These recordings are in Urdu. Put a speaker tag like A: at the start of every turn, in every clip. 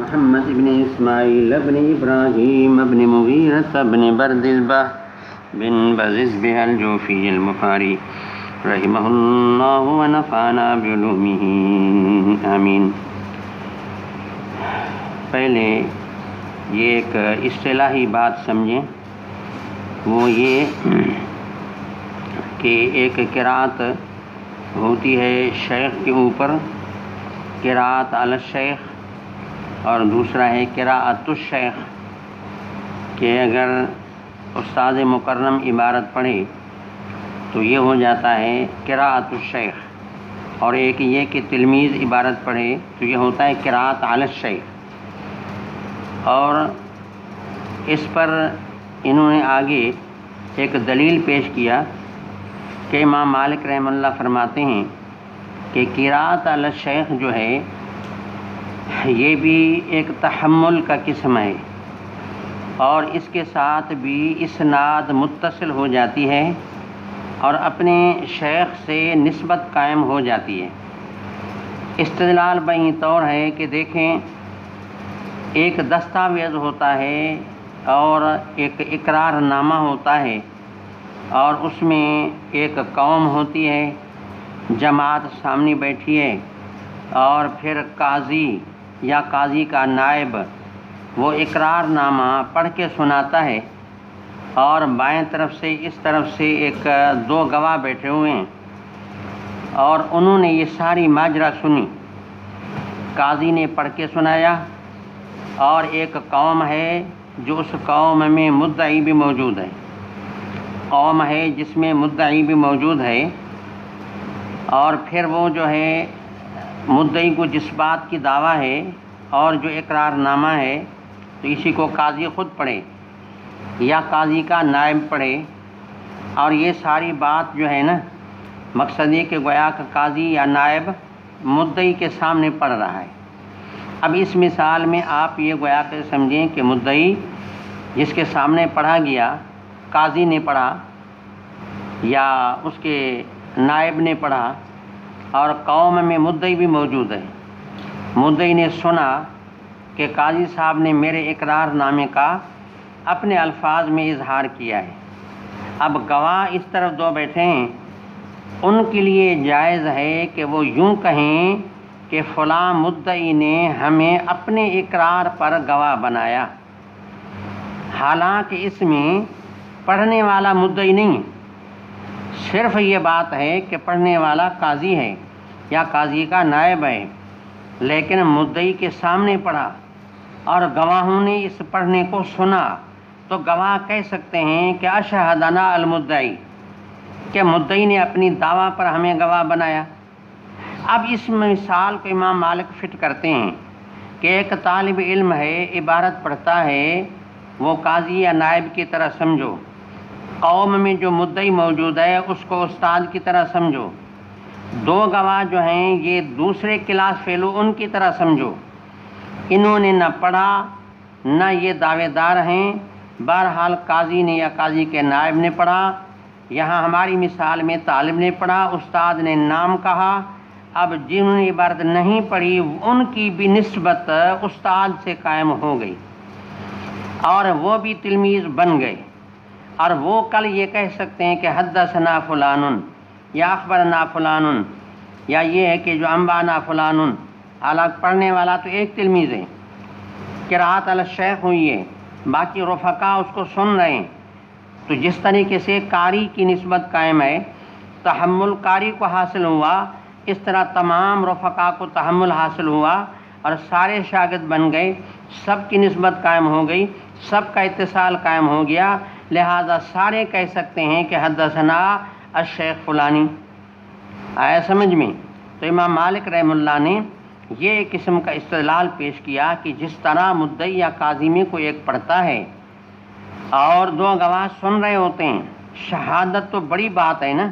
A: محمد بن اسماعیل بن ابراہیم بن مغیرہ بن بردزبہ بن بززبہ الجوفی المفاری رحمہ اللہ ونفعنا بعلومہ آمین۔ پہلے یہ ایک اصطلاحی بات سمجھیں، وہ یہ کہ ایک قرأت ہوتی ہے شیخ کے اوپر، قرأت علی الشیخ، اور دوسرا ہے قراءت الشیخ، کہ اگر استاد مکرم عبارت پڑھے تو یہ ہو جاتا ہے قراءت الشیخ، اور ایک یہ کہ تلمیذ عبارت پڑھے تو یہ ہوتا ہے قراءت علی الشیخ۔ اور اس پر انہوں نے آگے ایک دلیل پیش کیا کہ امام مالک رحمہ اللہ فرماتے ہیں کہ قراءت علی الشیخ جو ہے یہ بھی ایک تحمل کا قسم ہے، اور اس کے ساتھ بھی اسناد متصل ہو جاتی ہے اور اپنے شیخ سے نسبت قائم ہو جاتی ہے۔ استدلال بہی طور ہے کہ دیکھیں، ایک دستاویز ہوتا ہے اور ایک اقرار نامہ ہوتا ہے، اور اس میں ایک قوم ہوتی ہے، جماعت سامنے بیٹھی ہے، اور پھر قاضی یا قاضی کا نائب وہ اقرار نامہ پڑھ کے سناتا ہے، اور بائیں طرف سے اس طرف سے دو گواہ بیٹھے ہوئے ہیں، اور انہوں نے یہ ساری ماجرا سنی۔ قاضی نے پڑھ کے سنایا، اور ایک قوم ہے جو اس قوم میں مدعی بھی موجود ہے، قوم ہے جس میں مدعی بھی موجود ہے، اور پھر وہ جو ہے مدعی کو جس بات کی دعویٰ ہے اور جو اقرار نامہ ہے، تو اسی کو قاضی خود پڑھے یا قاضی کا نائب پڑھے، اور یہ ساری بات جو ہے نا، مقصد یہ کہ گویا کہ قاضی یا نائب مدعی کے سامنے پڑھ رہا ہے۔ اب اس مثال میں آپ یہ گویا کہ سمجھیں کہ مدعی جس کے سامنے پڑھا گیا، قاضی نے پڑھا یا اس کے نائب نے پڑھا، اور قوم میں مدعی بھی موجود ہے۔ مدعی نے سنا کہ قاضی صاحب نے میرے اقرار نامے کا اپنے الفاظ میں اظہار کیا ہے۔ اب گواہ اس طرف دو بیٹھے ہیں، ان کے لیے جائز ہے کہ وہ یوں کہیں کہ فلاں مدعی نے ہمیں اپنے اقرار پر گواہ بنایا، حالانکہ اس میں پڑھنے والا مدعی نہیں، صرف یہ بات ہے کہ پڑھنے والا قاضی ہے یا قاضی کا نائب ہے، لیکن مدعی کے سامنے پڑھا اور گواہوں نے اس پڑھنے کو سنا، تو گواہ کہہ سکتے ہیں کہ اشہدنا المدعی، کہ مدعی نے اپنی دعویٰ پر ہمیں گواہ بنایا۔ اب اس مثال کو امام مالک فٹ کرتے ہیں کہ ایک طالب علم ہے، عبارت پڑھتا ہے، وہ قاضی یا نائب کی طرح سمجھو، قوم میں جو مدعی موجود ہے اس کو استاد کی طرح سمجھو، دو گواہ جو ہیں یہ دوسرے کلاس فیلو ان کی طرح سمجھو، انہوں نے نہ پڑھا نہ یہ دعوے دار ہیں، بہرحال قاضی نے یا قاضی کے نائب نے پڑھا، یہاں ہماری مثال میں طالب نے پڑھا، استاد نے نام کہا، اب جنہوں نے عبارت نہیں پڑھی ان کی بھی نسبت استاد سے قائم ہو گئی، اور وہ بھی تلمیذ بن گئے، اور وہ کل یہ کہہ سکتے ہیں کہ حدثنا فلان یا اخبرنا فلان، یا یہ ہے کہ جو انبانا فلان، حالانکہ پڑھنے والا تو ایک تلمیذ ہے، قراءت علی الشیخ ہوئی ہے، باقی رفقا اس کو سن رہے ہیں۔ تو جس طریقے سے قاری کی نسبت قائم ہے، تحمل قاری کو حاصل ہوا، اس طرح تمام رفقا کو تحمل حاصل ہوا، اور سارے شاگرد بن گئے، سب کی نسبت قائم ہو گئی، سب کا اتصال قائم ہو گیا، لہذا سارے کہہ سکتے ہیں کہ حدثنا الشیخ فلانی۔ آیا سمجھ میں؟ تو امام مالک رحمہ اللہ نے یہ ایک قسم کا استدلال پیش کیا کہ جس طرح مدعی یا قاضی میں کوئی ایک پڑھتا ہے اور دو گواہ سن رہے ہوتے ہیں، شہادت تو بڑی بات ہے نا،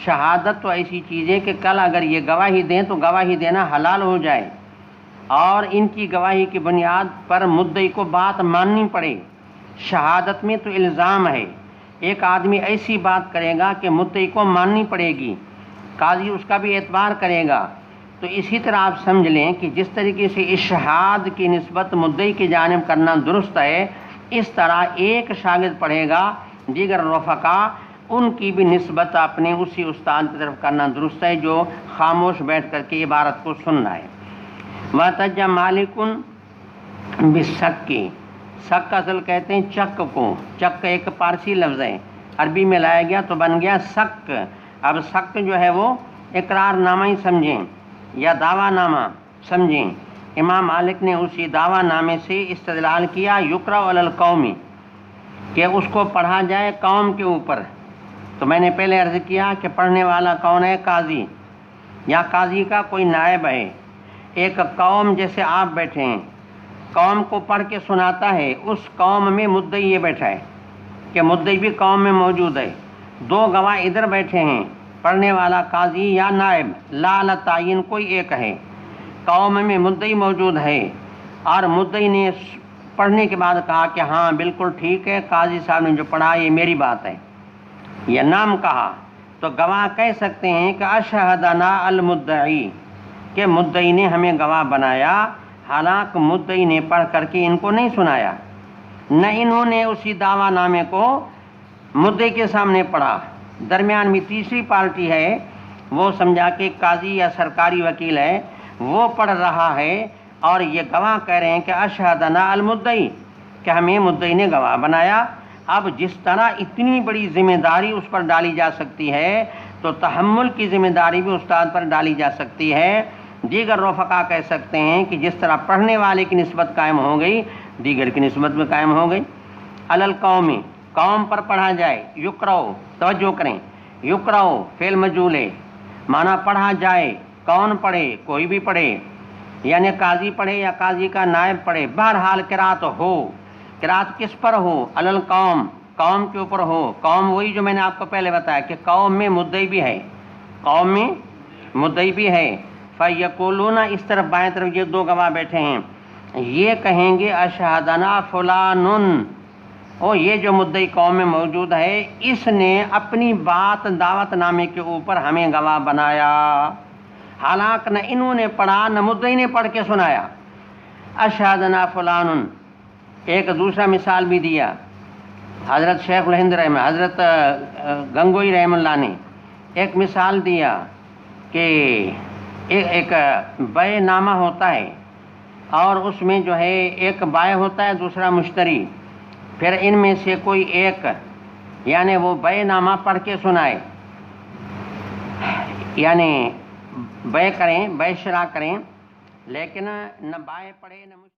A: شہادت تو ایسی چیز ہے کہ کل اگر یہ گواہی دیں تو گواہی دینا حلال ہو جائے، اور ان کی گواہی کی بنیاد پر مدعی کو بات ماننی پڑے۔ شہادت میں تو الزام ہے، ایک آدمی ایسی بات کرے گا کہ مدعی کو ماننی پڑے گی، قاضی اس کا بھی اعتبار کرے گا، تو اسی طرح آپ سمجھ لیں کہ جس طریقے سے اشہاد کی نسبت مدعی کی جانب کرنا درست ہے، اس طرح ایک شاگرد پڑھے گا، دیگر رفقا ان کی بھی نسبت اپنے اسی استاد کی طرف کرنا درست ہے جو خاموش بیٹھ کر کے عبارت کو سن رہا ہے۔ وَتَجَّ مَالِكٌ بِالسَّكِّ، سک اصل کہتے ہیں چک کو، چک ایک پارسی لفظ ہے، عربی میں لایا گیا تو بن گیا سک۔ اب سک جو ہے وہ اقرار نامہ ہی سمجھیں یا دعویٰ نامہ سمجھیں۔ امام مالک نے اسی دعویٰ نامے سے استدلال کیا یقرأ علی القوم، کہ اس کو پڑھا جائے قوم کے اوپر۔ تو میں نے پہلے عرض کیا کہ پڑھنے والا کون ہے؟ قاضی، یا قاضی کا کوئی نائب ہے۔ ایک قوم جیسے آپ بیٹھے ہیں، قوم کو پڑھ کے سناتا ہے، اس قوم میں مدعی یہ بیٹھا ہے کہ مدعی بھی قوم میں موجود ہے، دو گواہ ادھر بیٹھے ہیں، پڑھنے والا قاضی یا نائب، لا تعین کوئی ایک ہے، قوم میں مدعی موجود ہے، اور مدعی نے پڑھنے کے بعد کہا کہ ہاں بالکل ٹھیک ہے، قاضی صاحب نے جو پڑھا یہ میری بات ہے، یہ نام کہا، تو گواہ کہہ سکتے ہیں کہ اشہدنا المدعی، کہ مدعی نے ہمیں گواہ بنایا، حالانکہ مدعی نے پڑھ کر کے ان کو نہیں سنایا، نہ انہوں نے اسی دعویٰ نامے کو مدعی کے سامنے پڑھا۔ درمیان میں تیسری پارٹی ہے، وہ سمجھا کہ قاضی یا سرکاری وکیل ہے، وہ پڑھ رہا ہے اور یہ گواہ کہہ رہے ہیں کہ اشہدنا المدعی، کہ ہمیں مدعی نے گواہ بنایا۔ اب جس طرح اتنی بڑی ذمہ داری اس پر ڈالی جا سکتی ہے تو تحمل کی ذمہ داری بھی استاد پر ڈالی جا سکتی ہے۔ دیگر رفقا کہہ سکتے ہیں کہ جس طرح پڑھنے والے کی نسبت قائم ہو گئی، دیگر کی نسبت بھی قائم ہو گئی۔ علی القوم، قوم پر پڑھا جائے، یقرأ، توجہ کریں، یقرأ فعل مجہول ہے، معنی پڑھا جائے، کون پڑھے؟ کوئی بھی پڑھے، یعنی قاضی پڑھے یا قاضی کا نائب پڑھے، بہرحال قرات ہو۔ قرات کس پر ہو؟ علی القوم، قوم کے اوپر ہو۔ قوم وہی جو میں نے آپ کو پہلے بتایا کہ قوم میں مدعی بھی ہے، قوم میں مدعی بھی ہے۔ فَيَقُولُونَ، اس طرف بائیں طرف یہ دو گواہ بیٹھے ہیں، یہ کہیں گے اشہدنا فلان، او یہ جو مدعی قوم میں موجود ہے اس نے اپنی بات دعوت نامے کے اوپر ہمیں گواہ بنایا، حالانکہ نہ انہوں نے پڑھا نہ مدعی نے پڑھ کے سنایا۔ اشہدنا فلان۔ ایک دوسرا مثال بھی دیا حضرت شیخ الہند حضرت گنگوئی رحمہ اللہ نے، ایک مثال دیا کہ ایک بے نامہ ہوتا ہے اور اس میں جو ہے ایک بائع ہوتا ہے دوسرا مشتری، پھر ان میں سے کوئی ایک یعنی وہ بے نامہ پڑھ کے سنائے، یعنی بے کریں، بے شرا کریں، لیکن نہ بائع پڑھے نہ